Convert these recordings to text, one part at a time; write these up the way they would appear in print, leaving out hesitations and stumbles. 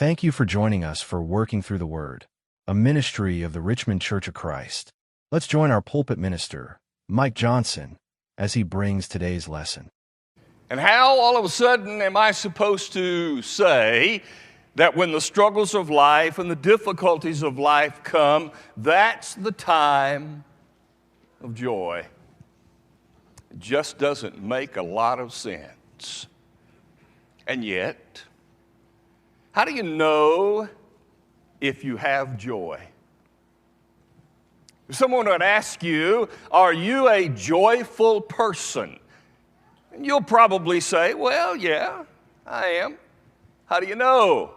Thank you for joining us for Working Through the Word, a ministry of the Richmond Church of Christ. Let's join our pulpit minister, Mike Johnson, as he brings today's lesson. And how all of a sudden am I supposed to say that when the struggles of life and the difficulties of life come, that's the time of joy? It just doesn't make a lot of sense. And yet, how do you know if you have joy? If someone would ask you, are you a joyful person? And you'll probably say, well, yeah, I am. How do you know?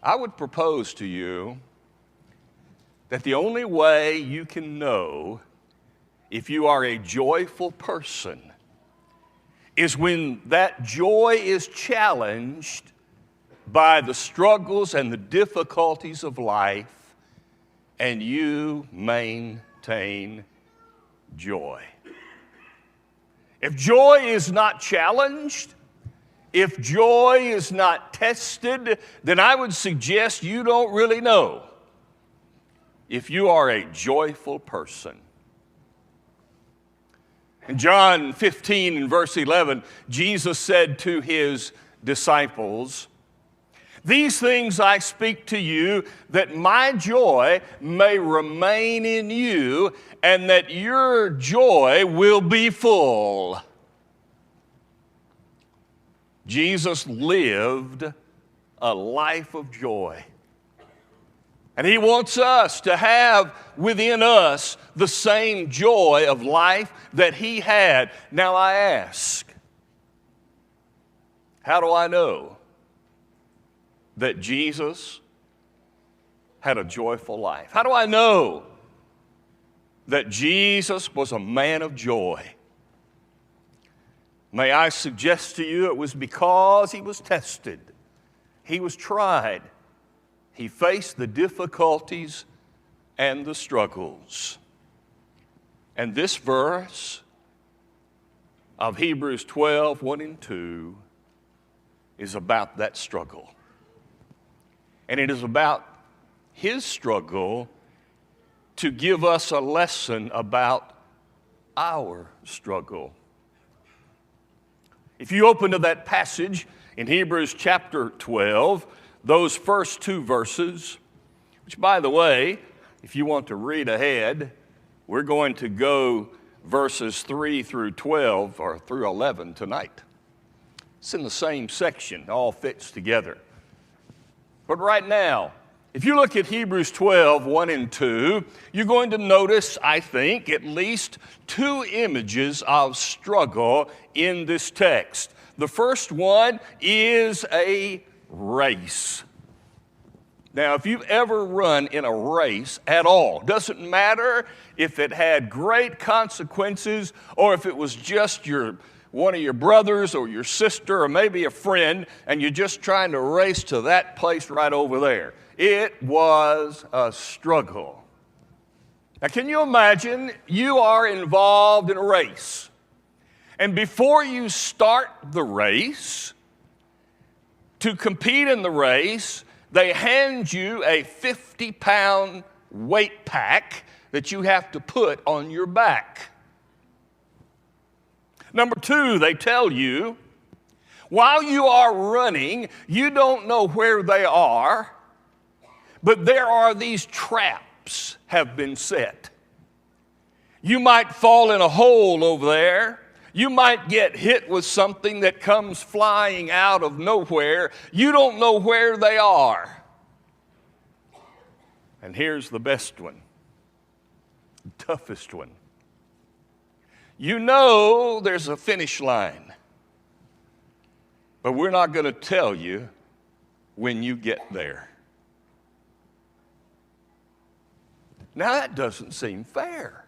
I would propose to you that the only way you can know if you are a joyful person is when that joy is challenged by the struggles and the difficulties of life, and you maintain joy. If joy is not challenged, if joy is not tested, then I would suggest you don't really know if you are a joyful person. In John 15 and verse 11, Jesus said to his disciples, "These things I speak to you, that my joy may remain in you, and that your joy will be full." Jesus lived a life of joy. And he wants us to have within us the same joy of life that he had. Now I ask, how do I know that Jesus had a joyful life? How do I know that Jesus was a man of joy? May I suggest to you it was because he was tested, he was tried, he faced the difficulties and the struggles. And this verse of Hebrews 12, 1 and 2 is about that struggle. And it is about his struggle to give us a lesson about our struggle. If you open to that passage in Hebrews chapter 12, those first two verses, which, by the way, if you want to read ahead, we're going to go verses 3 through 12 or through 11 tonight. It's in the same section, it all fits together. But right now, if you look at Hebrews 12, 1 and 2, you're going to notice, I think, at least two images of struggle in this text. The first one is a race. Now, if you've ever run in a race at all, doesn't matter if it had great consequences or if it was just one of your brothers or your sister or maybe a friend and you're just trying to race to that place right over there. It was a struggle. Now, can you imagine you are involved in a race, and before you start the race, to compete in the race, they hand you a 50-pound weight pack that you have to put on your back. Number two, they tell you, while you are running, you don't know where they are, but there are these traps have been set. You might fall in a hole over there. You might get hit with something that comes flying out of nowhere. You don't know where they are. And here's the best one, the toughest one. You know there's a finish line, but we're not going to tell you when you get there. Now that doesn't seem fair.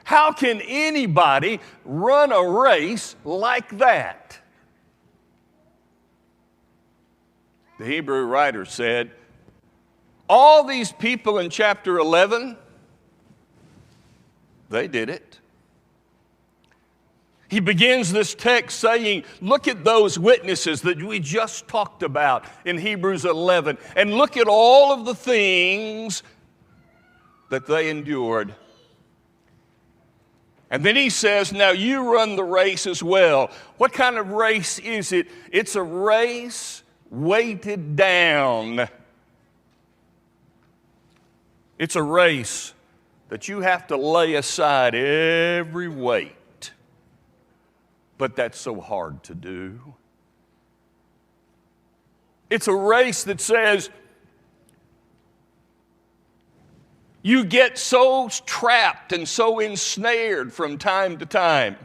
How can anybody run a race like that? The Hebrew writer said, all these people in chapter 11, they did it. He begins this text saying, look at those witnesses that we just talked about in Hebrews 11, and look at all of the things that they endured. And then he says, now you run the race as well. What kind of race is it? It's a race weighted down. It's a race that you have to lay aside every weight. But that's so hard to do. It's a race that says you get so trapped and so ensnared from time to time.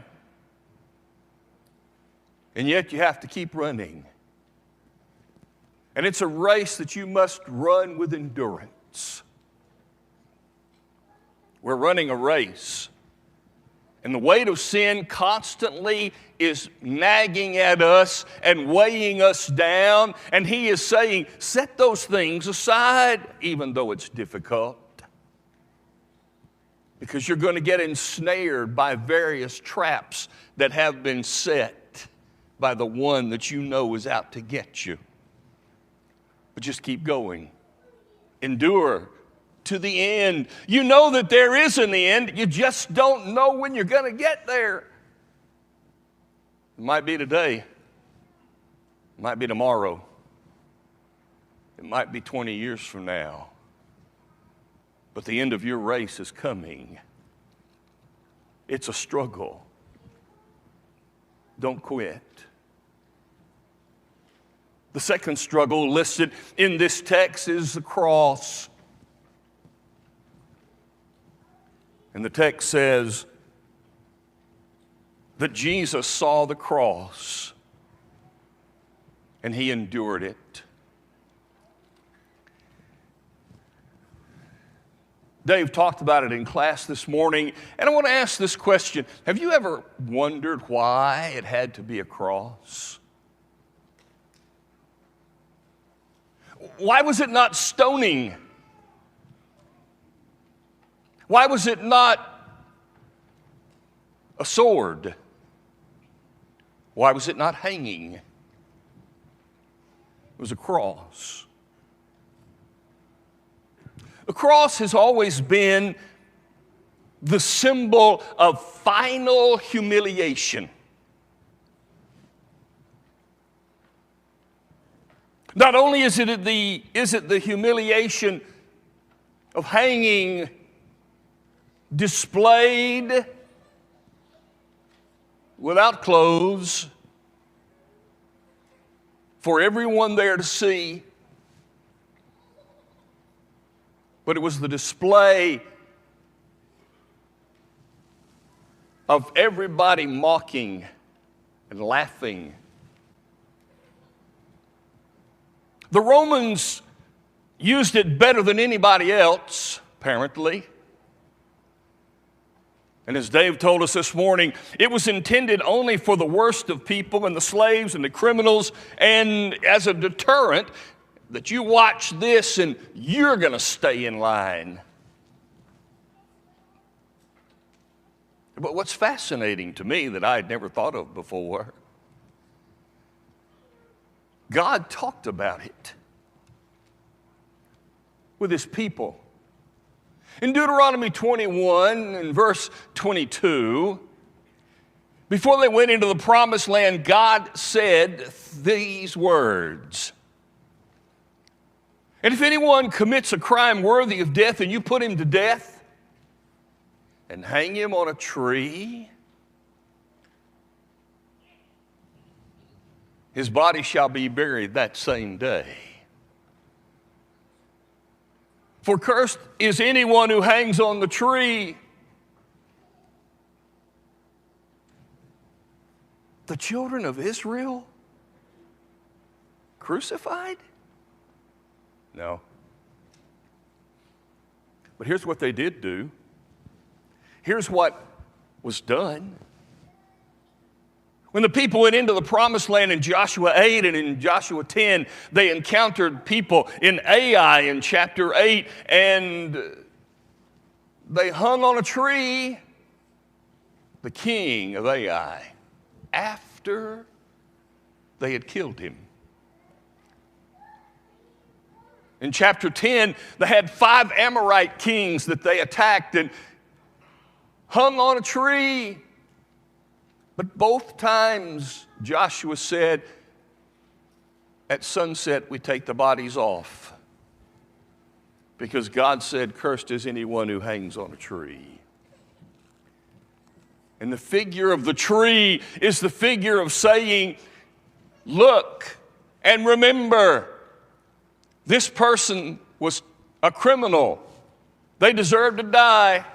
And yet you have to keep running. And it's a race that you must run with endurance. We're running a race. And the weight of sin constantly is nagging at us and weighing us down. And he is saying, set those things aside, even though it's difficult. Because you're going to get ensnared by various traps that have been set by the one that you know is out to get you. But just keep going. Endure to the end. You know that there is an end. You just don't know when you're going to get there. It might be today. It might be tomorrow. It might be 20 years from now. But the end of your race is coming. It's a struggle. Don't quit. The second struggle listed in this text is the cross. And the text says that Jesus saw the cross and he endured it. Dave talked about it in class this morning, and I want to ask this question. Have you ever wondered why it had to be a cross? Why was it not stoning? Why was it not a sword? Why was it not hanging? It was a cross. The cross has always been the symbol of final humiliation. Not only is it the humiliation of hanging displayed without clothes for everyone there to see, but it was the display of everybody mocking and laughing. The Romans used it better than anybody else, apparently. And as Dave told us this morning, it was intended only for the worst of people and the slaves and the criminals, and as a deterrent that you watch this and you're going to stay in line. But what's fascinating to me that I had never thought of before, God talked about it with his people. In Deuteronomy 21 and verse 22, before they went into the promised land, God said these words. And if anyone commits a crime worthy of death and you put him to death and hang him on a tree, his body shall be buried that same day. For cursed is anyone who hangs on the tree. The children of Israel crucified? No. But here's what they did do. Here's what was done. When the people went into the promised land in Joshua 8 and in Joshua 10, they encountered people in Ai in chapter 8, and they hung on a tree the king of Ai. after they had killed him. In chapter 10, they had 5 Amorite kings that they attacked and hung on a tree. But both times Joshua said, at sunset we take the bodies off. Because God said, cursed is anyone who hangs on a tree. And the figure of the tree is the figure of saying, look and remember, this person was a criminal. They deserved to die.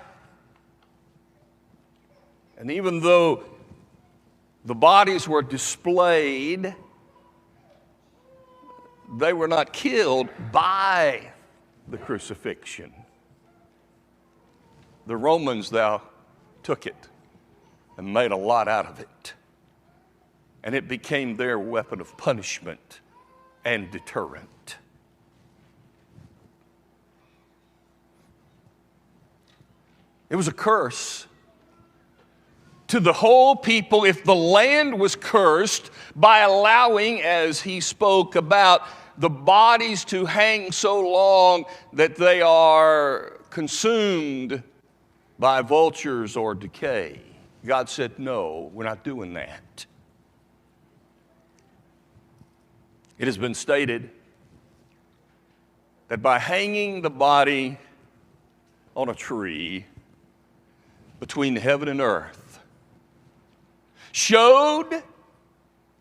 And even though the bodies were displayed, they were not killed by the crucifixion. The Romans, thou took it and made a lot out of it. And it became their weapon of punishment and deterrent. It was a curse to the whole people if the land was cursed by allowing, as he spoke about, the bodies to hang so long that they are consumed by vultures or decay. God said, no, we're not doing that. It has been stated that by hanging the body on a tree between heaven and earth showed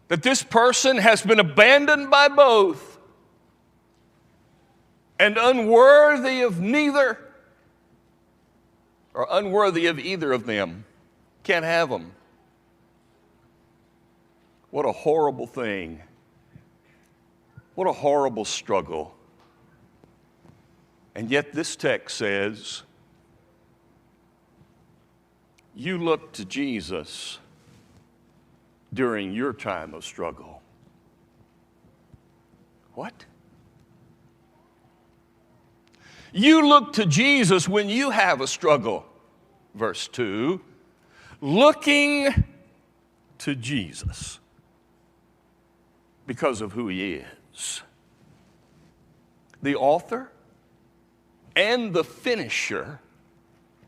that this person has been abandoned by both and unworthy of neither, or unworthy of either of them. Can't have them. What a horrible thing. What a horrible struggle. And yet this text says, you look to Jesus during your time of struggle. What? You look to Jesus when you have a struggle. Verse 2, looking to Jesus because of who he is. The author and the finisher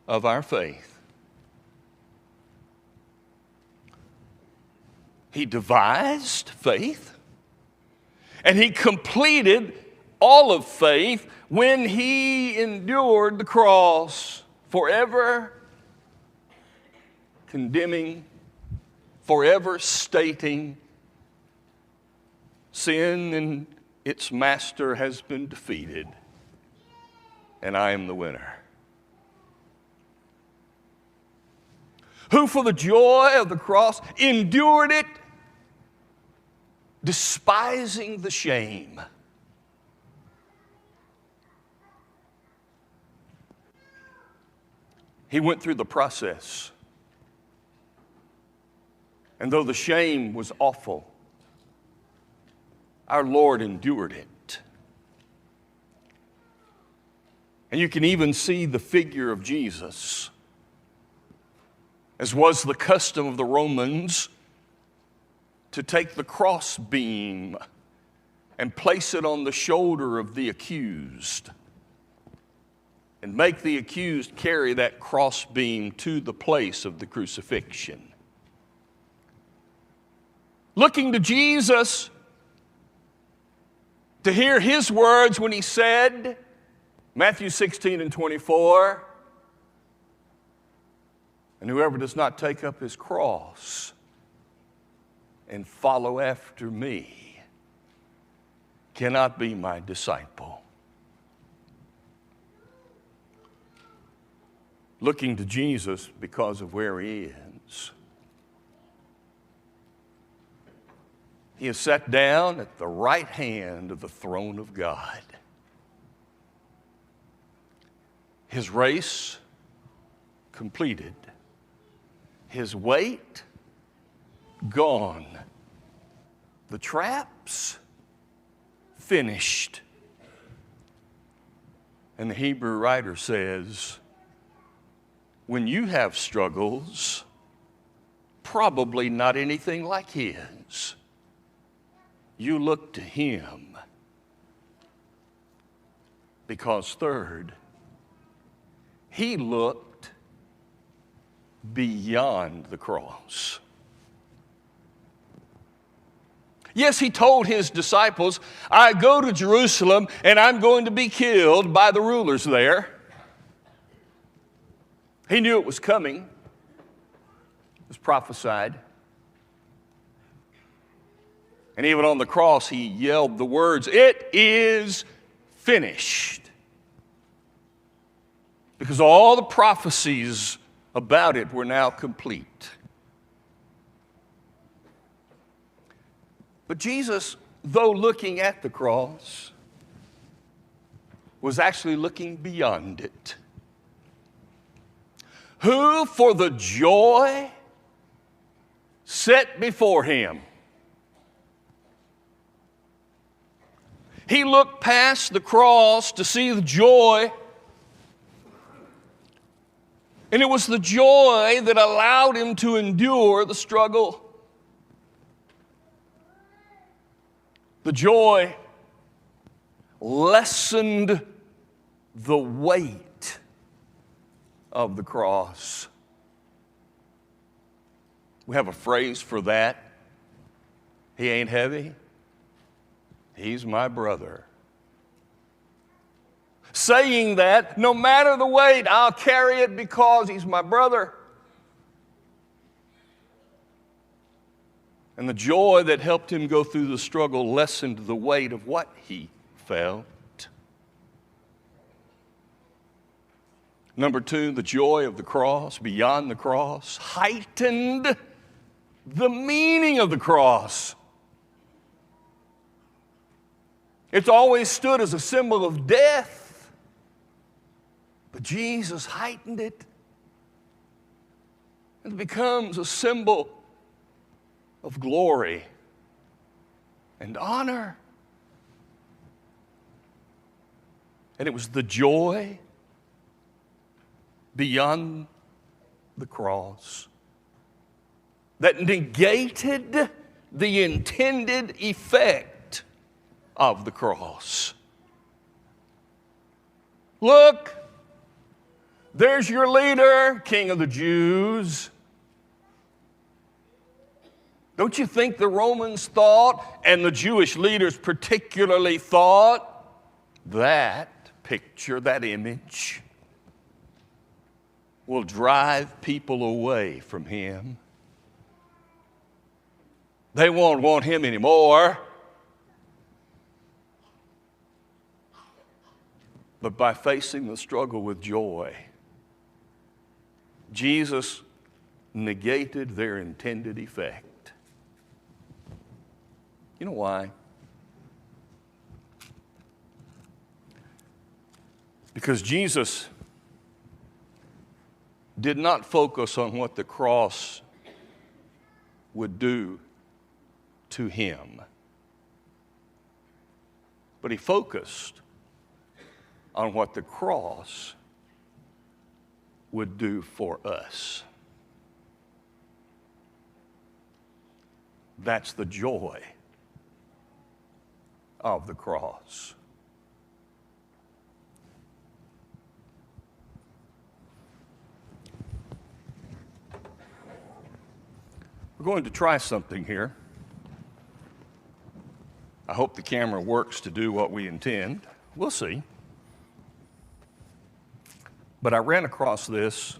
of our faith. He devised faith, and he completed all of faith when he endured the cross, forever condemning, forever stating, sin and its master has been defeated, and I am the winner. Who for the joy of the cross endured it, despising the shame. He went through the process. And though the shame was awful, our Lord endured it. And you can even see the figure of Jesus, as was the custom of the Romans, to take the crossbeam and place it on the shoulder of the accused and make the accused carry that crossbeam to the place of the crucifixion. Looking to Jesus to hear his words when he said, Matthew 16:24, and whoever does not take up his cross and follow after me cannot be my disciple. Looking to Jesus because of where he is. He is sat down at the right hand of the throne of God. His race completed. His weight gone. The traps finished. And the Hebrew writer says, when you have struggles, probably not anything like his. You look to him because, third, he looked beyond the cross. Yes, he told his disciples, I go to Jerusalem and I'm going to be killed by the rulers there. He knew it was coming. It was prophesied. And even on the cross, he yelled the words, "It is finished." Because all the prophecies about it were now complete. But Jesus, though looking at the cross, was actually looking beyond it. Who, for the joy set before him, he looked past the cross to see the joy. And it was the joy that allowed him to endure the struggle. The joy lessened the weight of the cross. We have a phrase for that. He ain't heavy. He's my brother. Saying that, no matter the weight, I'll carry it because he's my brother. And the joy that helped him go through the struggle lessened the weight of what he felt. Number two, the joy of the cross, beyond the cross, heightened the meaning of the cross. It's always stood as a symbol of death, but Jesus heightened it. It becomes a symbol of glory and honor. And it was the joy beyond the cross that negated the intended effect of the cross. Look, there's your leader, King of the Jews. Don't you think the Romans thought, and the Jewish leaders particularly thought, that picture, that image will drive people away from him? They won't want him anymore. But by facing the struggle with joy, Jesus negated their intended effect. You know why? Because Jesus did not focus on what the cross would do to him, but he focused on what the cross would do for us. That's the joy of the cross. We're going to try something here. I hope the camera works to do what we intend. We'll see. But I ran across this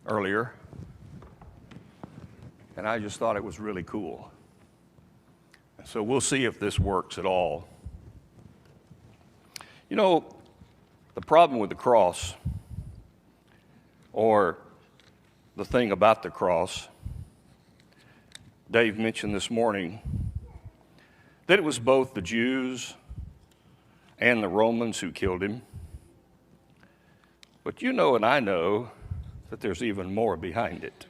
earlier, and I just thought it was really cool. And so we'll see if this works at all. You know, the problem with the cross, or the thing about the cross, Dave mentioned this morning, that it was both the Jews and the Romans who killed him. But you know and I know that there's even more behind it.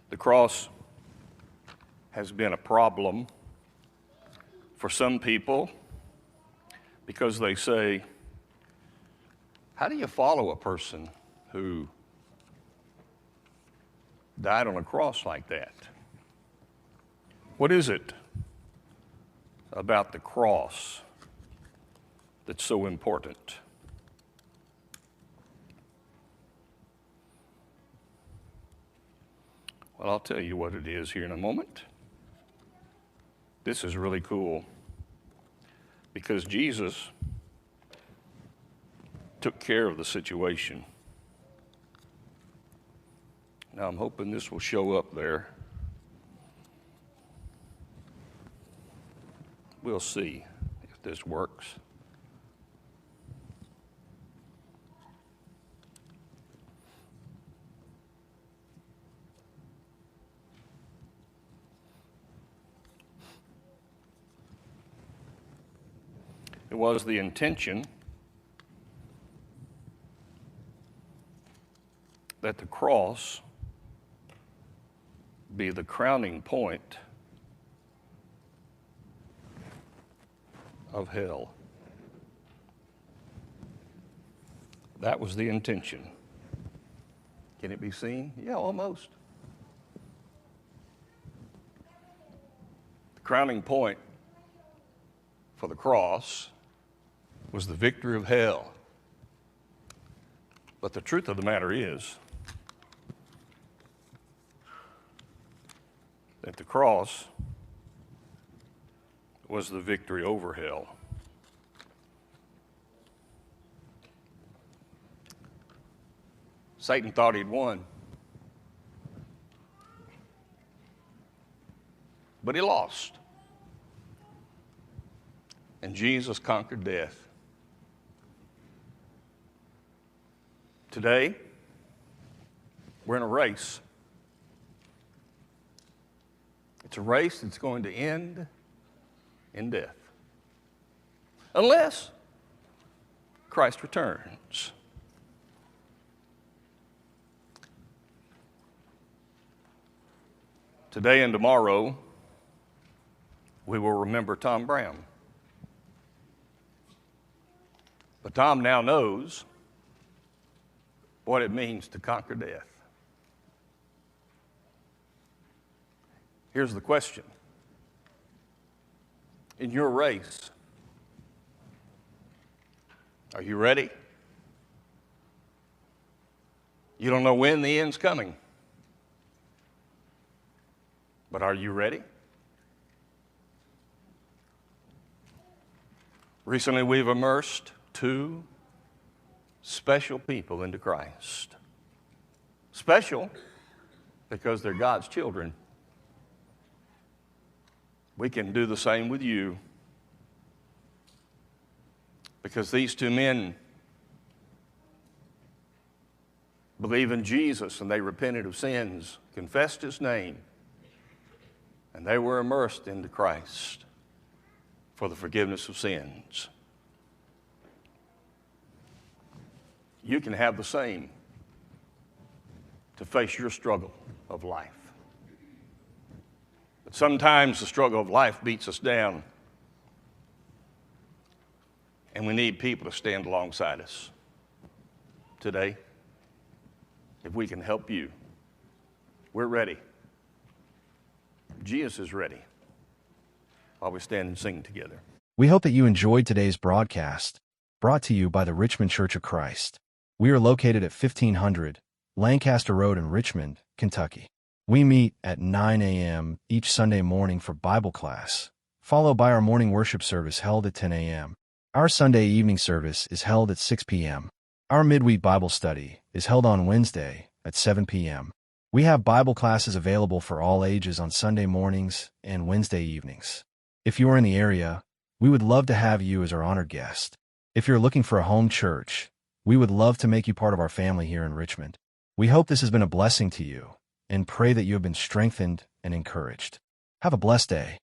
The cross has been a problem for some people because they say, how do you follow a person who died on a cross like that. What is it about the cross that's so important? Well, I'll tell you what it is here in a moment. This is really cool because Jesus took care of the situation. Now, I'm hoping this will show up there. We'll see if this works. It was the intention that the cross be the crowning point of hell. That was the intention. Can it be seen? Yeah, almost. The crowning point for the cross was the victory of hell. But the truth of the matter is that the cross was the victory over hell. Satan thought he'd won, but he lost. And Jesus conquered death. Today, we're in a race. It's a race that's going to end in death, unless Christ returns. Today and tomorrow, we will remember Tom Brown. But Tom now knows what it means to conquer death. Here's the question. In your race, are you ready? You don't know when the end's coming, but are you ready? Recently, we've immersed 2 special people into Christ. Special because they're God's children. We can do the same with you because these 2 men believe in Jesus and they repented of sins, confessed His name, and they were immersed into Christ for the forgiveness of sins. You can have the same to face your struggle of life. But sometimes the struggle of life beats us down, and we need people to stand alongside us. Today, if we can help you, we're ready. Jesus is ready. While we stand and sing together. We hope that you enjoyed today's broadcast, brought to you by the Richmond Church of Christ. We are located at 1500 Lancaster Road in Richmond, Kentucky. We meet at 9 a.m. each Sunday morning for Bible class, followed by our morning worship service held at 10 a.m. Our Sunday evening service is held at 6 p.m. Our midweek Bible study is held on Wednesday at 7 p.m. We have Bible classes available for all ages on Sunday mornings and Wednesday evenings. If you are in the area, we would love to have you as our honored guest. If you're looking for a home church, we would love to make you part of our family here in Richmond. We hope this has been a blessing to you and pray that you have been strengthened and encouraged. Have a blessed day.